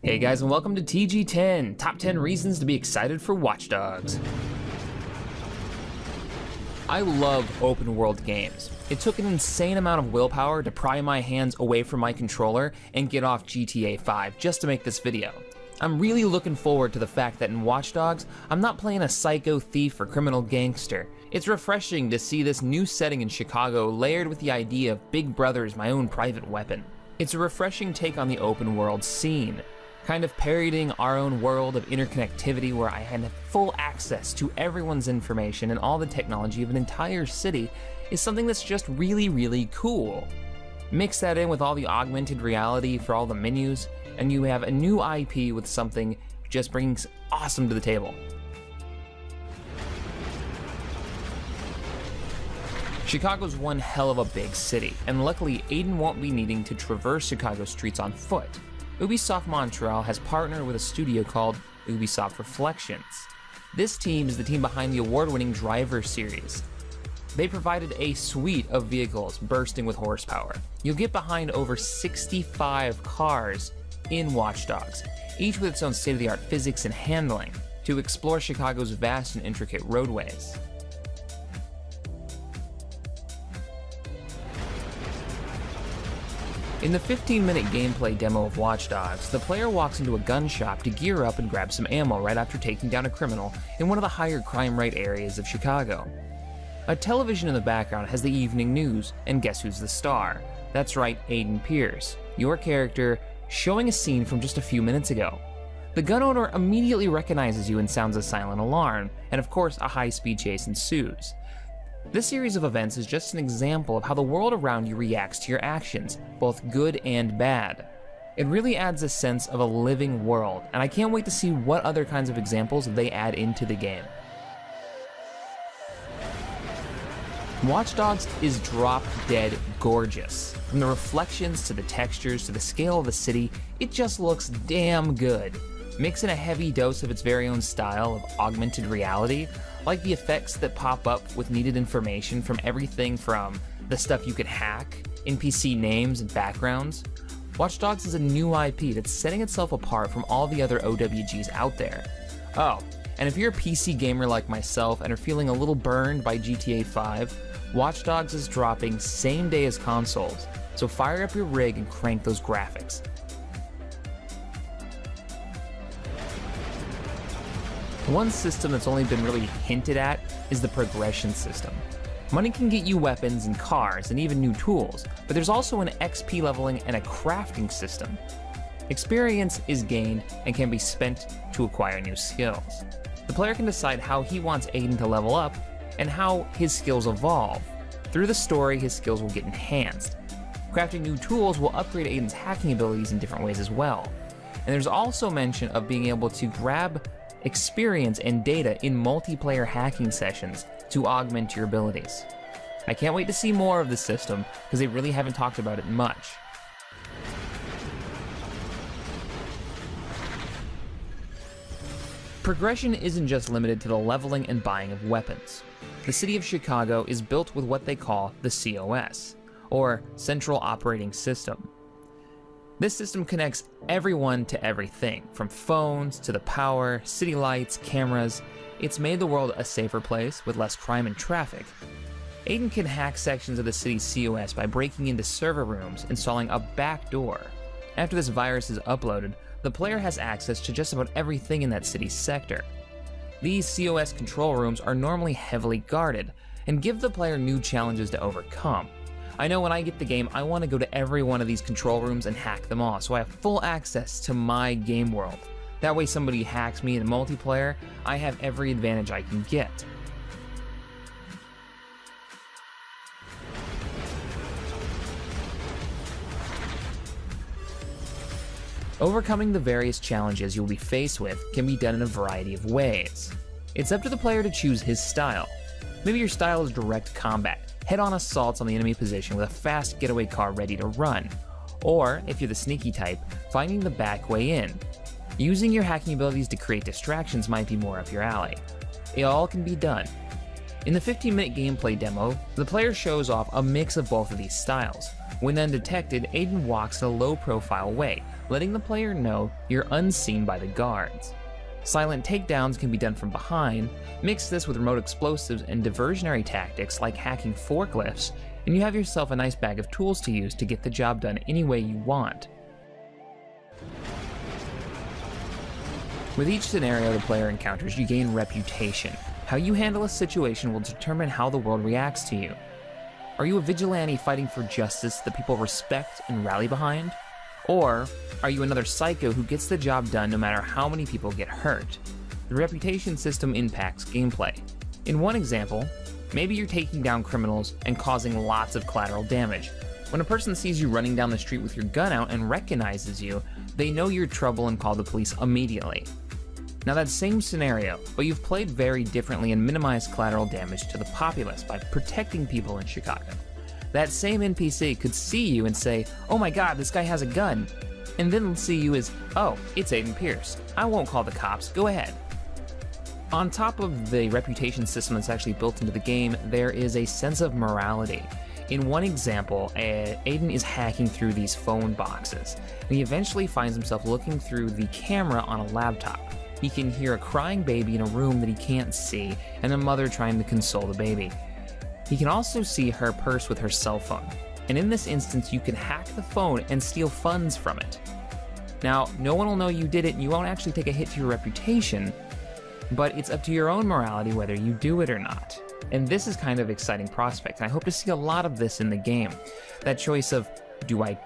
Hey guys, and welcome to TG10, Top 10 Reasons to be Excited for Watch Dogs. I love open world games. It took an insane amount of willpower to pry my hands away from my controller and get off GTA 5 just to make this video. I'm really looking forward to the fact that in Watch Dogs, I'm not playing a psycho thief or criminal gangster. It's refreshing to see this new setting in Chicago layered with the idea of Big Brother as my own private weapon. It's a refreshing take on the open world scene, kind of parodying our own world of interconnectivity where I had full access to everyone's information and all the technology of an entire city is something that's just really, really cool. Mix that in with all the augmented reality for all the menus, and you have a new IP with something just brings awesome to the table. Chicago's one hell of a big city, and luckily Aiden won't be needing to traverse Chicago streets on foot. Ubisoft Montreal has partnered with a studio called Ubisoft Reflections. This team is the team behind the award-winning Driver series. They provided a suite of vehicles bursting with horsepower. You'll get behind over 65 cars in Watch Dogs, each with its own state-of-the-art physics and handling, to explore Chicago's vast and intricate roadways. In the 15-minute gameplay demo of Watch Dogs, the player walks into a gun shop to gear up and grab some ammo right after taking down a criminal in one of the higher crime rate areas of Chicago. A television in the background has the evening news, and guess who's the star? That's right, Aiden Pearce, your character, showing a scene from just a few minutes ago. The gun owner immediately recognizes you and sounds a silent alarm, and of course a high-speed chase ensues. This series of events is just an example of how the world around you reacts to your actions, both good and bad. It really adds a sense of a living world, and I can't wait to see what other kinds of examples they add into the game. Watch Dogs is drop-dead gorgeous. From the reflections to the textures to the scale of the city, it just looks damn good. Mix in a heavy dose of its very own style of augmented reality, like the effects that pop up with needed information from everything from the stuff you can hack, NPC names and backgrounds. Watch Dogs is a new IP that's setting itself apart from all the other OWGs out there. Oh, and if you're a PC gamer like myself and are feeling a little burned by GTA 5, Watch Dogs is dropping same day as consoles, so fire up your rig and crank those graphics. One system that's only been really hinted at is the progression system. Money can get you weapons and cars and even new tools, but there's also an XP leveling and a crafting system. Experience is gained and can be spent to acquire new skills. The player can decide how he wants Aiden to level up and how his skills evolve. Through the story, his skills will get enhanced. Crafting new tools will upgrade Aiden's hacking abilities in different ways as well. And there's also mention of being able to grab experience and data in multiplayer hacking sessions to augment your abilities. I can't wait to see more of this system because they really haven't talked about it much. Progression isn't just limited to the leveling and buying of weapons. The city of Chicago is built with what they call the COS, or Central Operating System. This system connects everyone to everything, from phones to the power, city lights, cameras. It's made the world a safer place with less crime and traffic. Aiden can hack sections of the city's COS by breaking into server rooms, installing a backdoor. After this virus is uploaded, the player has access to just about everything in that city's sector. These COS control rooms are normally heavily guarded and give the player new challenges to overcome. I know when I get the game, I want to go to every one of these control rooms and hack them all, so I have full access to my game world. That way somebody hacks me in multiplayer, I have every advantage I can get. Overcoming the various challenges you'll be faced with can be done in a variety of ways. It's up to the player to choose his style. Maybe your style is direct combat, head-on assaults on the enemy position with a fast getaway car ready to run. Or, if you're the sneaky type, finding the back way in. Using your hacking abilities to create distractions might be more up your alley. It all can be done. In the 15-minute gameplay demo, the player shows off a mix of both of these styles, When undetected, Aiden walks in a low-profile way, letting the player know you're unseen by the guards. Silent takedowns can be done from behind. Mix this with remote explosives and diversionary tactics like hacking forklifts, and you have yourself a nice bag of tools to use to get the job done any way you want. With each scenario the player encounters, you gain reputation. How you handle a situation will determine how the world reacts to you. Are you a vigilante fighting for justice that people respect and rally behind? Or are you another psycho who gets the job done no matter how many people get hurt? The reputation system impacts gameplay. In one example, maybe you're taking down criminals and causing lots of collateral damage. When a person sees you running down the street with your gun out and recognizes you, they know you're trouble and call the police immediately. Now that same scenario, but you've played very differently and minimized collateral damage to the populace by protecting people in Chicago. That same NPC could see you and say, "Oh my god, this guy has a gun," and then see you as, "Oh, it's Aiden Pearce. I won't call the cops, go ahead." On top of the reputation system that's actually built into the game, there is a sense of morality. In one example, Aiden is hacking through these phone boxes, and he eventually finds himself looking through the camera on a laptop. He can hear a crying baby in a room that he can't see, and a mother trying to console the baby. He can also see her purse with her cell phone, and in this instance you can hack the phone and steal funds from it. Now, no one will know you did it and you won't actually take a hit to your reputation, but it's up to your own morality whether you do it or not. And this is kind of exciting prospect, and I hope to see a lot of this in the game. That choice of, do I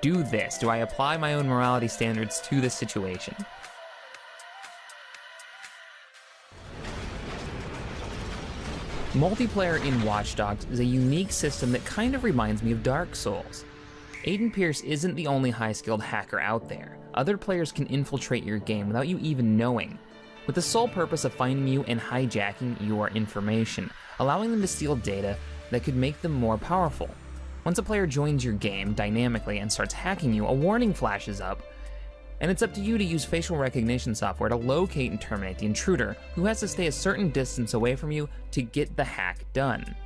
do this? Do I apply my own morality standards to this situation? Multiplayer in Watch Dogs is a unique system that kind of reminds me of Dark Souls. Aiden Pearce isn't the only high-skilled hacker out there. Other players can infiltrate your game without you even knowing, with the sole purpose of finding you and hijacking your information, allowing them to steal data that could make them more powerful. Once a player joins your game dynamically and starts hacking you, a warning flashes up, and it's up to you to use facial recognition software to locate and terminate the intruder, who has to stay a certain distance away from you to get the hack done.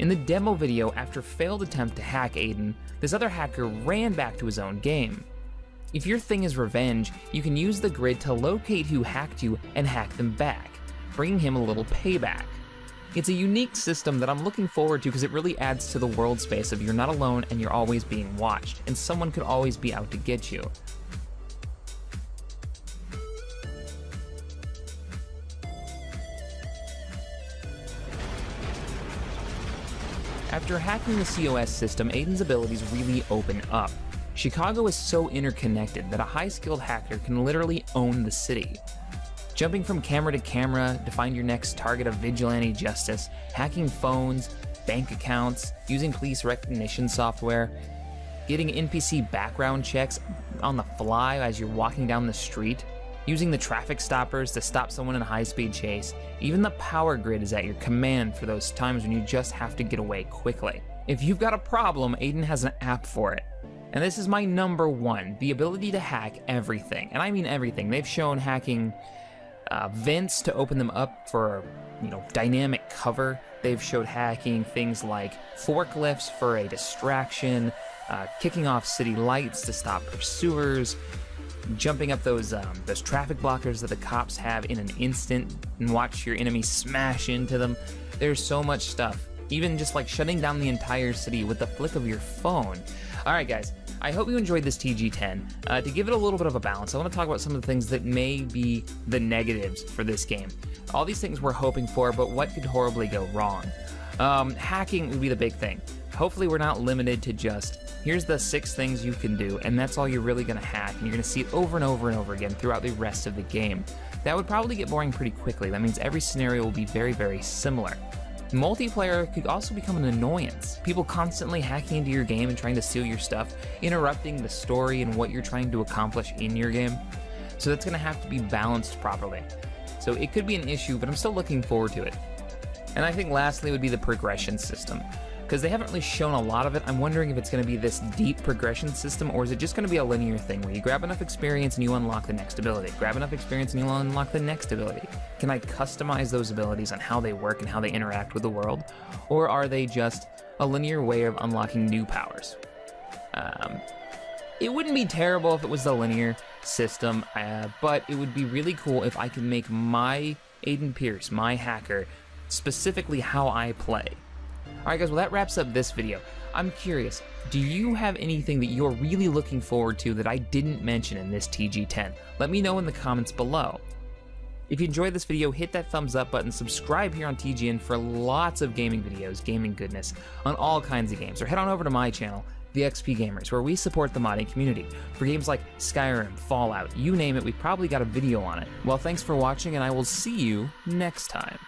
In the demo video, after a failed attempt to hack Aiden, this other hacker ran back to his own game. If your thing is revenge, you can use the grid to locate who hacked you and hack them back, bringing him a little payback. It's a unique system that I'm looking forward to because it really adds to the world space of you're not alone and you're always being watched, and someone could always be out to get you. After hacking the COS system, Aiden's abilities really open up. Chicago is so interconnected that a high-skilled hacker can literally own the city. Jumping from camera to camera to find your next target of vigilante justice, hacking phones, bank accounts, using police recognition software, getting NPC background checks on the fly as you're walking down the street, using the traffic stoppers to stop someone in a high-speed chase. Even the power grid is at your command for those times when you just have to get away quickly. If you've got a problem, Aiden has an app for it. And this is my number one, the ability to hack everything. And I mean everything. They've shown hacking vents to open them up for, dynamic cover. They've showed hacking things like forklifts for a distraction, kicking off city lights to stop pursuers, jumping up those traffic blockers that the cops have in an instant and watch your enemy smash into them. There's so much stuff. Even just like shutting down the entire city with the flick of your phone. Alright guys, I hope you enjoyed this TG10. To give it a little bit of a balance, I want to talk about some of the things that may be the negatives for this game. All these things we're hoping for, but what could horribly go wrong? Hacking would be the big thing. Hopefully we're not limited to just, here's the 6 things you can do, and that's all you're really going to hack, and you're going to see it over and over and over again throughout the rest of the game. That would probably get boring pretty quickly. That means every scenario will be very, very similar. Multiplayer could also become an annoyance. People constantly hacking into your game and trying to steal your stuff, interrupting the story and what you're trying to accomplish in your game. So that's going to have to be balanced properly. So it could be an issue, but I'm still looking forward to it. And I think lastly would be the progression system. Because they haven't really shown a lot of it, I'm wondering if it's going to be this deep progression system, or is it just going to be a linear thing where you grab enough experience and you unlock the next ability, grab enough experience and you unlock the next ability. Can I customize those abilities on how they work and how they interact with the world? Or are they just, a linear way of unlocking new powers. It wouldn't be terrible if it was the linear system, but it would be really cool if I could make my Aiden Pierce, my hacker, specifically how I play. Alright guys, well that wraps up this video. I'm curious, do you have anything that you're really looking forward to that I didn't mention in this TG10? Let me know in the comments below. If you enjoyed this video, hit that thumbs up button, subscribe here on TGN for lots of gaming videos, gaming goodness, on all kinds of games, or head on over to my channel, The XP Gamers, where we support the modding community. For games like Skyrim, Fallout, you name it, we probably got a video on it. Well, thanks for watching, and I will see you next time.